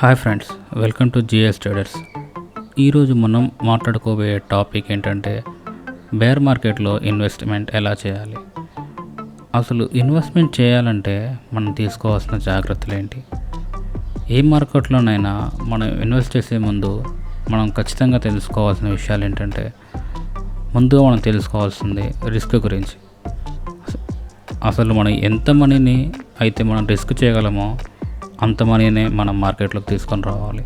Hi friends, welcome to GS traders. ఈరోజు మనం మాట్లాడుకోబోయే టాపిక్ ఏంటంటే బేర్ మార్కెట్లో ఇన్వెస్ట్మెంట్ ఎలా చేయాలి. అసలు ఇన్వెస్ట్మెంట్ చేయాలంటే మనం తీసుకోవాల్సిన జాగ్రత్తలు ఏంటి? ఏ మార్కెట్లోనైనా మనం ఇన్వెస్ట్ చేసే ముందు మనం ఖచ్చితంగా తెలుసుకోవాల్సిన విషయాలు ఏంటంటే, ముందుగా మనం తెలుసుకోవాల్సింది రిస్క్ గురించి. అసలు మనం ఎంత మనీని అయితే మనం రిస్క్ చేయగలమో అంత మనీనే మనం మార్కెట్లోకి తీసుకొని రావాలి.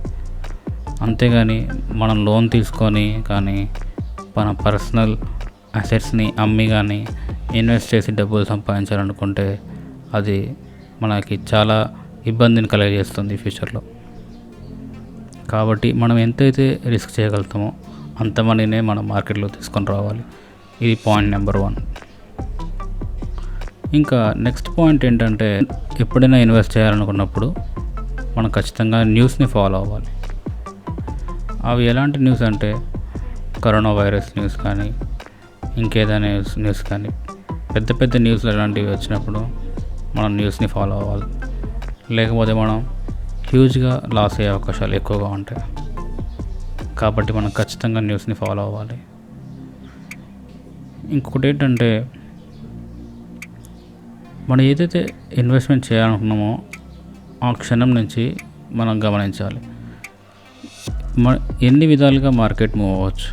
అంతేగాని మనం లోన్ తీసుకొని కానీ మన పర్సనల్ అసెట్స్ని అమ్మి కానీ ఇన్వెస్ట్ చేసి డబ్బులు సంపాదించాలనుకుంటే అది మనకి చాలా ఇబ్బందిని కలుగజేస్తుంది ఫ్యూచర్లో. కాబట్టి మనం ఎంతైతే రిస్క్ చేయగలుగుతామో అంత మనీనే మనం మార్కెట్లో తీసుకొని రావాలి. ఇది పాయింట్ నెంబర్ 1. ఇంకా నెక్స్ట్ పాయింట్ ఏంటంటే, ఎప్పుడైనా ఇన్వెస్ట్ చేయాలనుకున్నప్పుడు మనం ఖచ్చితంగా న్యూస్ని ఫాలో అవ్వాలి. అవి ఎలాంటి న్యూస్ అంటే, కరోనా వైరస్ న్యూస్ కానీ ఇంకేదైనా న్యూస్ కానీ, పెద్ద పెద్ద న్యూస్లు ఎలాంటివి వచ్చినప్పుడు మనం న్యూస్ని ఫాలో అవ్వాలి. లేకపోతే మనం హ్యూజ్గా లాస్ అయ్యే అవకాశాలు ఎక్కువగా ఉంటాయి. కాబట్టి మనం ఖచ్చితంగా న్యూస్ని ఫాలో అవ్వాలి. ఇంకొకటి ఏంటంటే, మనం ఏదైతే ఇన్వెస్ట్మెంట్ చేయాలనుకున్నామో ఆ క్షణం నుంచి మనం గమనించాలి. ఎన్ని విధాలుగా మార్కెట్ మూవ్ అవ్వచ్చు.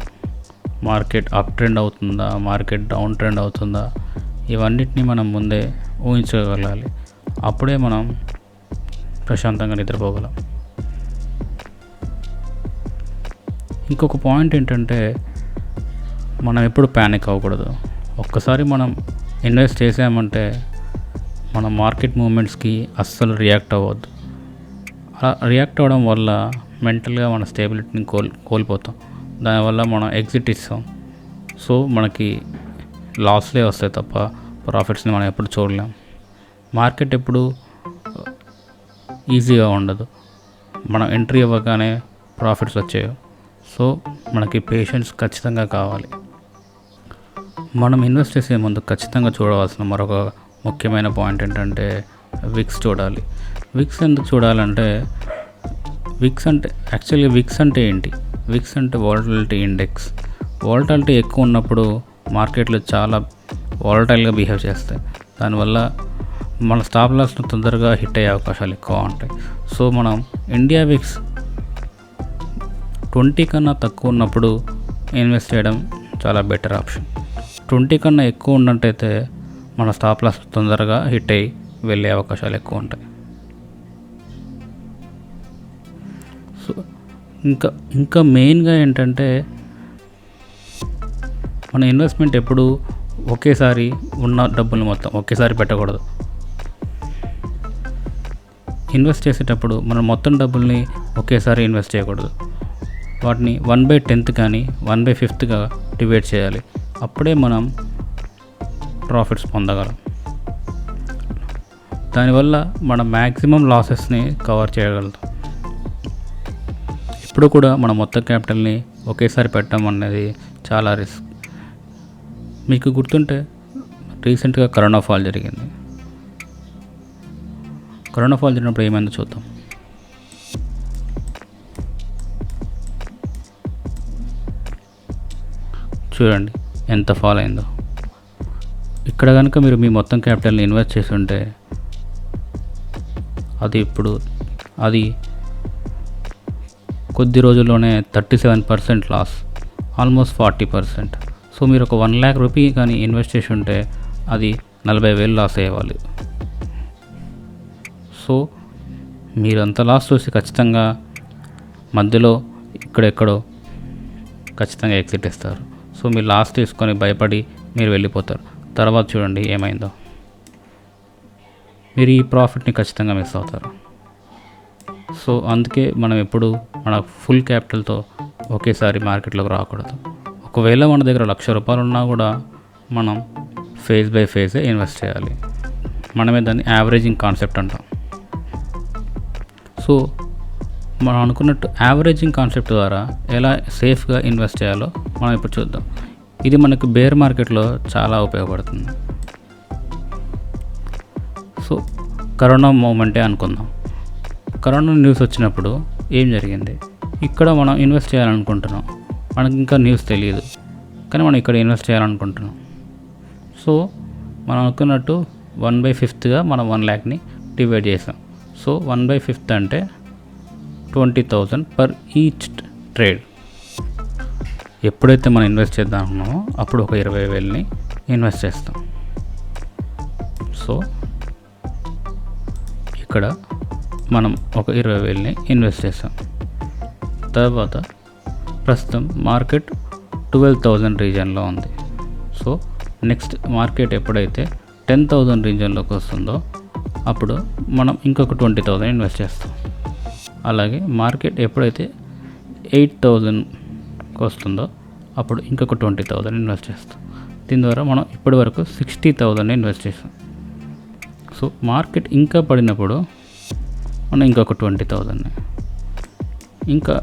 మార్కెట్ అప్ ట్రెండ్ అవుతుందా, మార్కెట్ డౌన్ ట్రెండ్ అవుతుందా, ఇవన్నిటిని మనం ముందే ఊహించగలగాలి. అప్పుడే మనం ప్రశాంతంగా నిద్రపోగలం. ఇంకొక పాయింట్ ఏంటంటే, మనం ఎప్పుడు ప్యానిక్ అవ్వకూడదు. ఒక్కసారి మనం ఇన్వెస్ట్ చేసామంటే మన మార్కెట్ మూమెంట్స్కి అస్సలు రియాక్ట్ అవ్వద్దు. అలా రియాక్ట్ అవ్వడం వల్ల మెంటల్గా మన స్టేబిలిటీని కోల్పోతాం. దానివల్ల మనం ఎగ్జిట్ ఇస్తాం. సో మనకి లాస్లే వస్తాయి తప్ప ప్రాఫిట్స్ని మనం ఎప్పుడు చూడలేం. మార్కెట్ ఎప్పుడు ఈజీగా ఉండదు. మనం ఎంట్రీ అవ్వగానే ప్రాఫిట్స్ వచ్చాయి. సో మనకి పేషెన్స్ ఖచ్చితంగా కావాలి. మనం ఇన్వెస్ట్ చేసే ముందు ఖచ్చితంగా చూడవలసిన మరొక ముఖ్యమైన పాయింట్ ఏంటంటే, విక్స్ చూడాలి. విక్స్ ఎందుకు చూడాలంటే, విక్స్ అంటే ఏంటి? విక్స్ అంటే వాలటిలిటీ ఇండెక్స్. వాలటిలిటీ ఎక్కువ ఉన్నప్పుడు మార్కెట్లు చాలా వాలటైల్గా బిహేవ్ చేస్తాయి. దానివల్ల మన స్టాప్ లాస్ను తొందరగా హిట్ అయ్యే అవకాశాలు ఎక్కువ ఉంటాయి. సో మనం ఇండియా విక్స్ 20 కన్నా తక్కువ ఉన్నప్పుడు ఇన్వెస్ట్ చేయడం చాలా బెటర్ ఆప్షన్. 20 కన్నా ఎక్కువ ఉన్నట్టయితే మన స్టాప్ లాస్ తొందరగా హిట్ అయ్యి వెళ్ళే అవకాశాలు ఎక్కువ ఉంటాయి. సో ఇంకా మెయిన్గా ఏంటంటే, మన ఇన్వెస్ట్మెంట్ ఎప్పుడు ఒకేసారి ఉన్న డబ్బులు మొత్తం ఒకేసారి పెట్టకూడదు. ఇన్వెస్ట్ చేసేటప్పుడు మనం మొత్తం డబ్బుల్ని ఒకేసారి ఇన్వెస్ట్ చేయకూడదు. వాటిని 1/10 కానీ 1/5గా డివైడ్ చేయాలి. అప్పుడే మనం ప్రాఫిట్స్ పొందగలం. దానివల్ల మనం మ్యాక్సిమం లాసెస్ని కవర్ చేయగలుగుతాం. ఇప్పుడు కూడా మన మొత్తం క్యాపిటల్ని ఒకేసారి పెట్టడం అనేది చాలా రిస్క్. మీకు గుర్తుంటే రీసెంట్గా కరోనా ఫాల్ జరిగింది. కరోనా ఫాల్ జరిగినప్పుడు ఏమైందో చూద్దాం. చూడండి ఎంత ఫాల్ అయిందో. ఇక్కడ కనుక మీరు మీ మొత్తం క్యాపిటల్ని ఇన్వెస్ట్ చేసి ఉంటే అది కొద్ది రోజుల్లోనే 37% లాస్, ఆల్మోస్ట్ 40%. సో మీరు ఒక 1 lakh రూపీ కానీ ఇన్వెస్ట్ చేసి ఉంటే అది 40,000 లాస్ అయ్యేవాళ్ళు. సో మీరు అంత లాస్ చూసి ఖచ్చితంగా మధ్యలో ఇక్కడెక్కడో ఖచ్చితంగా ఎగ్జిట్ ఇస్తారు. సో మీరు లాస్ తీసుకొని భయపడి మీరు వెళ్ళిపోతారు. తర్వాత చూడండి ఏమైందో. మీరు ఈ ప్రాఫిట్ని ఖచ్చితంగా మిస్ అవుతారు. సో అందుకే మనం ఎప్పుడు మన ఫుల్ క్యాపిటల్తో ఒకేసారి మార్కెట్లోకి రాకూడదు. ఒకవేళ మన దగ్గర ₹1,00,000 ఉన్నా కూడా మనం ఫేజ్ బై ఫేజే ఇన్వెస్ట్ చేయాలి. మనమే దాన్ని యావరేజింగ్ కాన్సెప్ట్ అంటాం. సో మనం అనుకున్నట్టు యావరేజింగ్ కాన్సెప్ట్ ద్వారా ఎలా సేఫ్గా ఇన్వెస్ట్ చేయాలో మనం ఇప్పుడు చూద్దాం. ఇది మనకు బేర్ మార్కెట్లో చాలా ఉపయోగపడుతుంది. సో కరోనా మూమెంటే అనుకుందాం. కరోనా న్యూస్ వచ్చినప్పుడు ఏం జరిగింది, ఇక్కడ మనం ఇన్వెస్ట్ చేయాలనుకుంటున్నాం, మనకి ఇంకా న్యూస్ తెలియదు కానీ మనం ఇక్కడ ఇన్వెస్ట్ చేయాలనుకుంటున్నాం. సో మనం అనుకున్నట్టు 1/5గా మనం 1 lakhని డివైడ్ చేసాం. సో 1/5 అంటే 20,000 పర్ ఈచ్ ట్రేడ్. ఎప్పుడైతే మనం ఇన్వెస్ట్ చేద్దాం అనుకున్నామో అప్పుడు ఒక 20,000ని ఇన్వెస్ట్ చేస్తాం. సో ఇక్కడ మనం ఒక 20,000ని ఇన్వెస్ట్ చేస్తాం. తర్వాత ప్రస్తుతం మార్కెట్ 12,000 రీజన్లో ఉంది. సో నెక్స్ట్ మార్కెట్ ఎప్పుడైతే 10,000 రీజన్లోకి వస్తుందో అప్పుడు మనం ఇంకొక 20,000 ఇన్వెస్ట్ చేస్తాం. అలాగే మార్కెట్ ఎప్పుడైతే 8,000కి వస్తుందో అప్పుడు ఇంకొక 20,000 ఇన్వెస్ట్ చేస్తాం. దీని ద్వారా మనం ఇప్పటి వరకు 60,000 ఇన్వెస్ట్ చేస్తాం. సో మార్కెట్ ఇంకా పడినప్పుడు మనం ఇంకొక 20,000, ఇంకా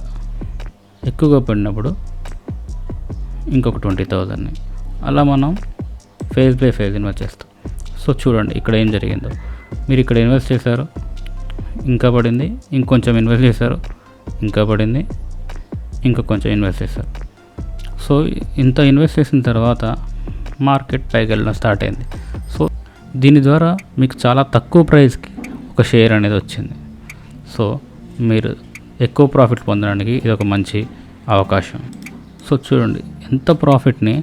ఎక్కువగా పడినప్పుడు ఇంకొక 20,000, అలా మనం ఫేజ్ బై ఫేజ్ ఇన్వెస్ట్ చేస్తాం. సో చూడండి ఇక్కడ ఏం జరిగిందో, మీరు ఇక్కడ ఇన్వెస్ట్ చేశారు, ఇంకా పడింది, ఇంకొంచెం ఇన్వెస్ట్ చేశారు, ఇంకా పడింది, ఇంకా కొంచెం ఇన్వెస్ట్ చేశారు. సో ఇంత ఇన్వెస్ట్ చేసిన తర్వాత మార్కెట్ పైకి వెళ్ళడం స్టార్ట్ అయింది. సో దీని ద్వారా మీకు చాలా తక్కువ ప్రైస్కి ఒక షేర్ అనేది వచ్చింది. సో మీరు ఎక్కువ ప్రాఫిట్ పొందడానికి ఇది ఒక మంచి అవకాశం. సో చూడండి ఎంత ప్రాఫిట్ని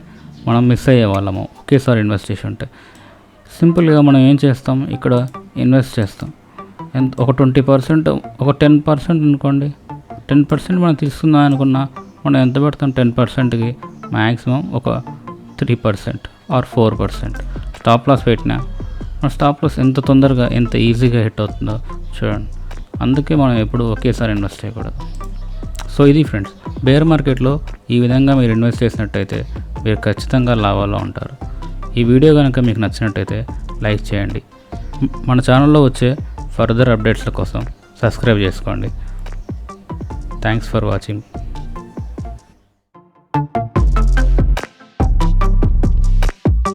మనం మిస్ అయ్యే వాళ్ళము ఒకేసారి ఇన్వెస్ట్ చేసి ఉంటే. సింపుల్గా మనం ఏం చేస్తాం, ఇక్కడ ఇన్వెస్ట్ చేస్తాం, ఒక 20%, ఒక 10% అనుకోండి. 10% మనం తీసుకుందాం అనుకున్నా మనం ఎంత పెడతాం, 10%కి మ్యాక్సిమం ఒక 3% ఆర్ 4%. స్టాప్ లాస్ పెట్టినా మన స్టాప్ లాస్ ఎంత తొందరగా ఎంత ఈజీగా హిట్ అవుతుందో చూడండి. అందుకే మనం ఎప్పుడు ఒకేసారి ఇన్వెస్ట్ చేయకూడదు. సో ఇది ఫ్రెండ్స్, బేర్ మార్కెట్లో ఈ విధంగా మీరు ఇన్వెస్ట్ చేసినట్టయితే మీరు ఖచ్చితంగా లాభాల్లో ఉంటారు. ఈ వీడియో కనుక మీకు నచ్చినట్టయితే లైక్ చేయండి. మన ఛానల్లో వచ్చే ఫర్దర్ అప్డేట్స్ల కోసం సబ్స్క్రైబ్ చేసుకోండి. Thanks for watching.